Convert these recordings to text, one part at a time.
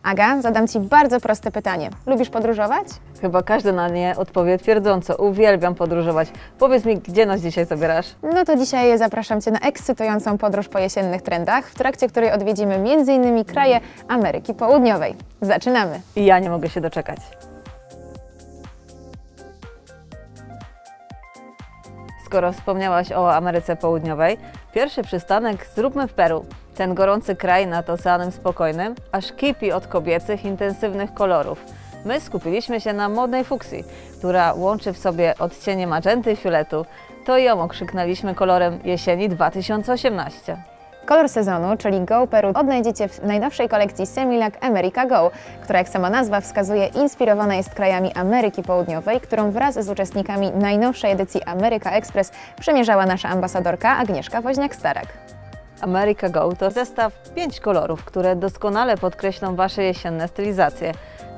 Aga, zadam Ci bardzo proste pytanie. Lubisz podróżować? Chyba każdy na nie odpowie twierdząco. Uwielbiam podróżować. Powiedz mi, gdzie nas dzisiaj zabierasz? No to dzisiaj zapraszam Cię na ekscytującą podróż po jesiennych trendach, w trakcie której odwiedzimy m.in. kraje Ameryki Południowej. Zaczynamy! I ja nie mogę się doczekać. Skoro wspomniałaś o Ameryce Południowej, pierwszy przystanek zróbmy w Peru. Ten gorący kraj nad Oceanem Spokojnym aż kipi od kobiecych, intensywnych kolorów. My skupiliśmy się na modnej fuksji, która łączy w sobie odcienie magenty i fioletu. To ją okrzyknęliśmy kolorem jesieni 2018. Kolor sezonu, czyli Go Peru, odnajdziecie w najnowszej kolekcji Semilac America Go, która, jak sama nazwa wskazuje, inspirowana jest krajami Ameryki Południowej, którą wraz z uczestnikami najnowszej edycji America Express przemierzała nasza ambasadorka Agnieszka Woźniak-Starak. America Go to zestaw 5 kolorów, które doskonale podkreślą Wasze jesienne stylizacje.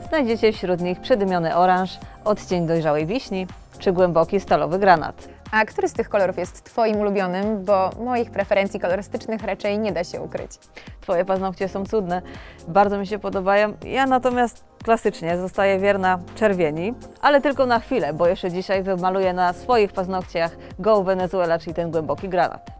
Znajdziecie wśród nich przydymiony oranż, odcień dojrzałej wiśni czy głęboki stalowy granat. A który z tych kolorów jest Twoim ulubionym? Bo moich preferencji kolorystycznych raczej nie da się ukryć. Twoje paznokcie są cudne, bardzo mi się podobają. Ja natomiast klasycznie zostaję wierna czerwieni, ale tylko na chwilę, bo jeszcze dzisiaj wymaluję na swoich paznokciach Go Venezuela, czyli ten głęboki granat.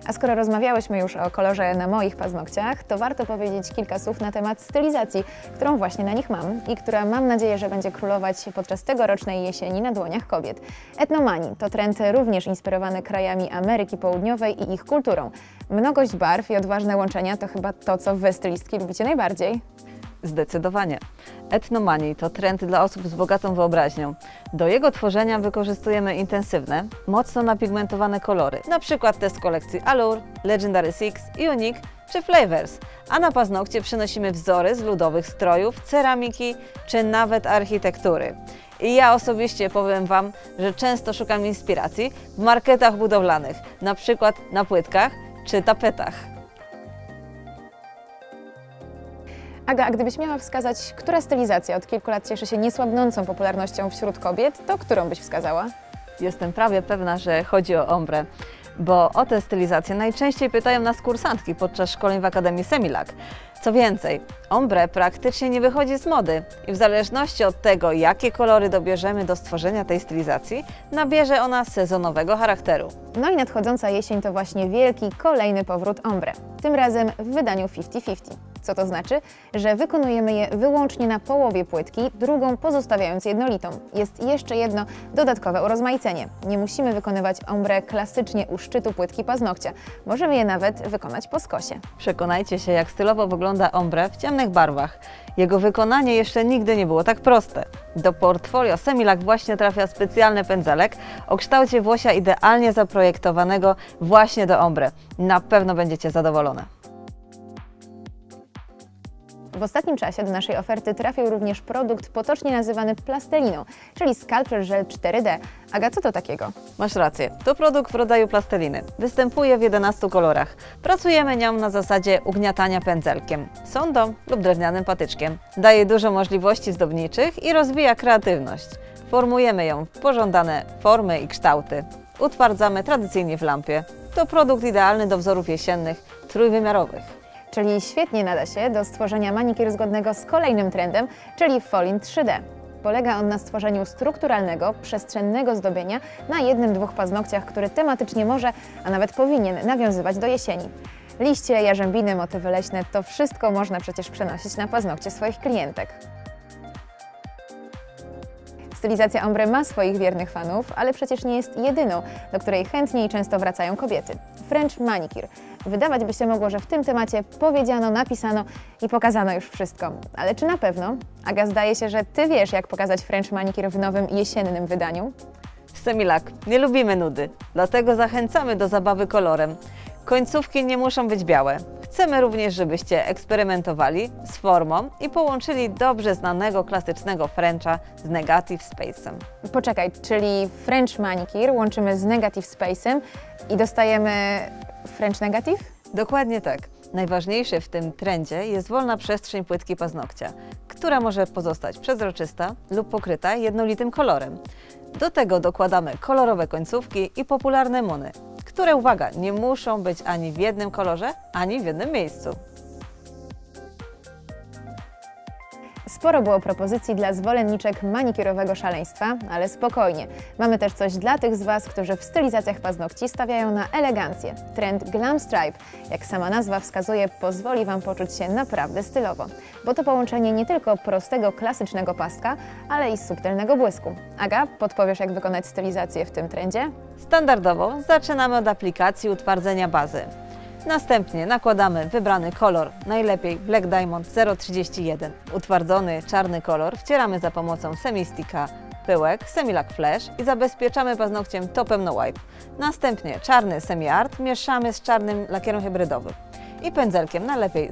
A skoro rozmawiałyśmy już o kolorze na moich paznokciach, to warto powiedzieć kilka słów na temat stylizacji, którą właśnie na nich mam i która, mam nadzieję, że będzie królować podczas tegorocznej jesieni na dłoniach kobiet. Etnomani to trend również inspirowany krajami Ameryki Południowej i ich kulturą. Mnogość barw i odważne łączenia to chyba to, co Wy, stylistki, lubicie najbardziej. Zdecydowanie. Etnomani to trend dla osób z bogatą wyobraźnią. Do jego tworzenia wykorzystujemy intensywne, mocno napigmentowane kolory, np. te z kolekcji Allure, Legendary Six, Unique czy Flavors, a na paznokcie przynosimy wzory z ludowych strojów, ceramiki czy nawet architektury. I ja osobiście powiem Wam, że często szukam inspiracji w marketach budowlanych, np. na płytkach czy tapetach. Aga, a gdybyś miała wskazać, która stylizacja od kilku lat cieszy się niesłabnącą popularnością wśród kobiet, to którą byś wskazała? Jestem prawie pewna, że chodzi o ombre, bo o tę stylizację najczęściej pytają nas kursantki podczas szkoleń w Akademii Semilac. Co więcej, ombre praktycznie nie wychodzi z mody i w zależności od tego, jakie kolory dobierzemy do stworzenia tej stylizacji, nabierze ona sezonowego charakteru. No i nadchodząca jesień to właśnie wielki, kolejny powrót ombre, tym razem w wydaniu 50-50. Co to znaczy? Że wykonujemy je wyłącznie na połowie płytki, drugą pozostawiając jednolitą. Jest jeszcze jedno dodatkowe urozmaicenie. Nie musimy wykonywać ombre klasycznie u szczytu płytki paznokcia. Możemy je nawet wykonać po skosie. Przekonajcie się, jak stylowo wygląda ombre w ciemnych barwach. Jego wykonanie jeszcze nigdy nie było tak proste. Do portfolio Semilac właśnie trafia specjalny pędzelek o kształcie włosia idealnie zaprojektowanego właśnie do ombre. Na pewno będziecie zadowolone. W ostatnim czasie do naszej oferty trafił również produkt potocznie nazywany plasteliną, czyli Sculpture Gel 4D. Aga, co to takiego? Masz rację, to produkt w rodzaju plasteliny. Występuje w 11 kolorach. Pracujemy nią na zasadzie ugniatania pędzelkiem, sondą lub drewnianym patyczkiem. Daje dużo możliwości zdobniczych i rozwija kreatywność. Formujemy ją w pożądane formy i kształty. Utwardzamy tradycyjnie w lampie. To produkt idealny do wzorów jesiennych, trójwymiarowych. Czyli świetnie nada się do stworzenia manikiru zgodnego z kolejnym trendem, czyli Falling 3D. Polega on na stworzeniu strukturalnego, przestrzennego zdobienia na 1-2 paznokciach, który tematycznie może, a nawet powinien nawiązywać do jesieni. Liście, jarzębiny, motywy leśne, to wszystko można przecież przenosić na paznokcie swoich klientek. Stylizacja ombre ma swoich wiernych fanów, ale przecież nie jest jedyną, do której chętnie i często wracają kobiety. French manicure. Wydawać by się mogło, że w tym temacie powiedziano, napisano i pokazano już wszystko. Ale czy na pewno? Aga, zdaje się, że Ty wiesz, jak pokazać French manicure w nowym jesiennym wydaniu. W Semilac nie lubimy nudy, dlatego zachęcamy do zabawy kolorem. Końcówki nie muszą być białe. Chcemy również, żebyście eksperymentowali z formą i połączyli dobrze znanego klasycznego Frencha z Negative Space'em. Poczekaj, czyli French manicure łączymy z Negative Space'em i dostajemy French Negative? Dokładnie tak. Najważniejsze w tym trendzie jest wolna przestrzeń płytki paznokcia, która może pozostać przezroczysta lub pokryta jednolitym kolorem. Do tego dokładamy kolorowe końcówki i popularne muny, które, uwaga, nie muszą być ani w jednym kolorze, ani w jednym miejscu. Sporo było propozycji dla zwolenniczek manikirowego szaleństwa, ale spokojnie. Mamy też coś dla tych z Was, którzy w stylizacjach paznokci stawiają na elegancję. Trend Glam Stripe, jak sama nazwa wskazuje, pozwoli Wam poczuć się naprawdę stylowo. Bo to połączenie nie tylko prostego, klasycznego pastka, ale i subtelnego błysku. Aga, podpowiesz, jak wykonać stylizację w tym trendzie? Standardowo zaczynamy od aplikacji utwardzenia bazy. Następnie nakładamy wybrany kolor, najlepiej Black Diamond 031. Utwardzony czarny kolor wcieramy za pomocą Semi-Sticka pyłek, Semi-Lac Flash i zabezpieczamy paznokciem topem No Wipe. Następnie czarny Semi-Art mieszamy z czarnym lakierem hybrydowym. I pędzelkiem, najlepiej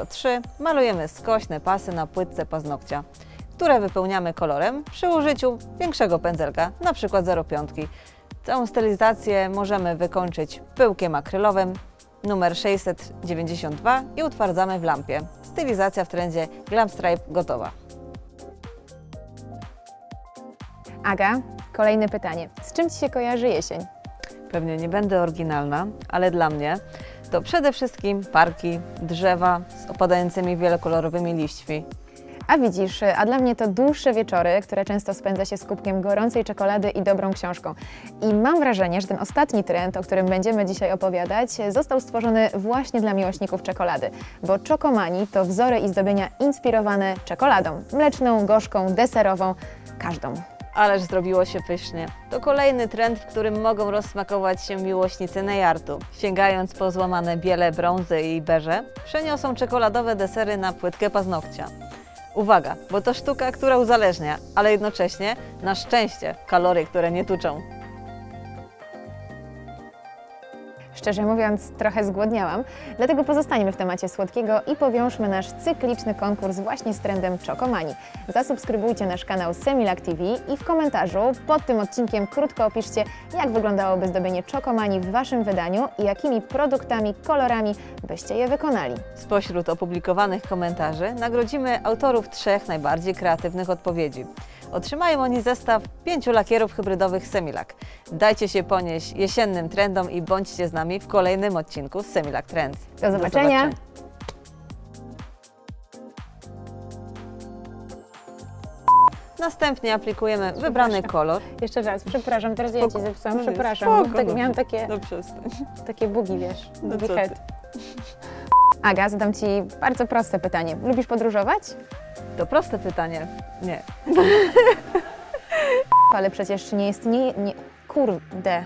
003, malujemy skośne pasy na płytce paznokcia, które wypełniamy kolorem przy użyciu większego pędzelka, np. 05. Całą stylizację możemy wykończyć pyłkiem akrylowym numer 692 i utwardzamy w lampie. Stylizacja w trendzie Glam Stripe gotowa. Aga, kolejne pytanie. Z czym Ci się kojarzy jesień? Pewnie nie będę oryginalna, ale dla mnie to przede wszystkim parki, drzewa z opadającymi wielokolorowymi liśćmi. A widzisz, a dla mnie to dłuższe wieczory, które często spędza się z kubkiem gorącej czekolady i dobrą książką. I mam wrażenie, że ten ostatni trend, o którym będziemy dzisiaj opowiadać, został stworzony właśnie dla miłośników czekolady, bo Chocomani to wzory i zdobienia inspirowane czekoladą, mleczną, gorzką, deserową, każdą. Ależ zrobiło się pysznie. To kolejny trend, w którym mogą rozsmakować się miłośnicy nail-artu. Sięgając po złamane biele, brązy i beże, przeniosą czekoladowe desery na płytkę paznokcia. Uwaga, bo to sztuka, która uzależnia, ale jednocześnie, na szczęście, kalorie, które nie tuczą. Szczerze mówiąc, trochę zgłodniałam, dlatego pozostańmy w temacie słodkiego i powiążmy nasz cykliczny konkurs właśnie z trendem Chocomani. Zasubskrybujcie nasz kanał Semi-Lac TV i w komentarzu pod tym odcinkiem krótko opiszcie, jak wyglądałoby zdobienie Chocomani w Waszym wydaniu i jakimi produktami, kolorami byście je wykonali. Spośród opublikowanych komentarzy nagrodzimy autorów 3 najbardziej kreatywnych odpowiedzi. Otrzymają oni zestaw 5 lakierów hybrydowych Semi-Lac. Dajcie się ponieść jesiennym trendom i bądźcie z nami w kolejnym odcinku z Semi-Lac Trends. Do zobaczenia! Następnie aplikujemy wybrany kolor. Jeszcze raz, przepraszam, teraz ja Ci zepsułam, No nie, przepraszam, spoko, bo miałam takie No przestań. bugi, wiesz, No bugi co head. ty? Aga, zadam Ci bardzo proste pytanie. Lubisz podróżować? To proste pytanie. Nie. Ale przecież nie istnieje... Kurde.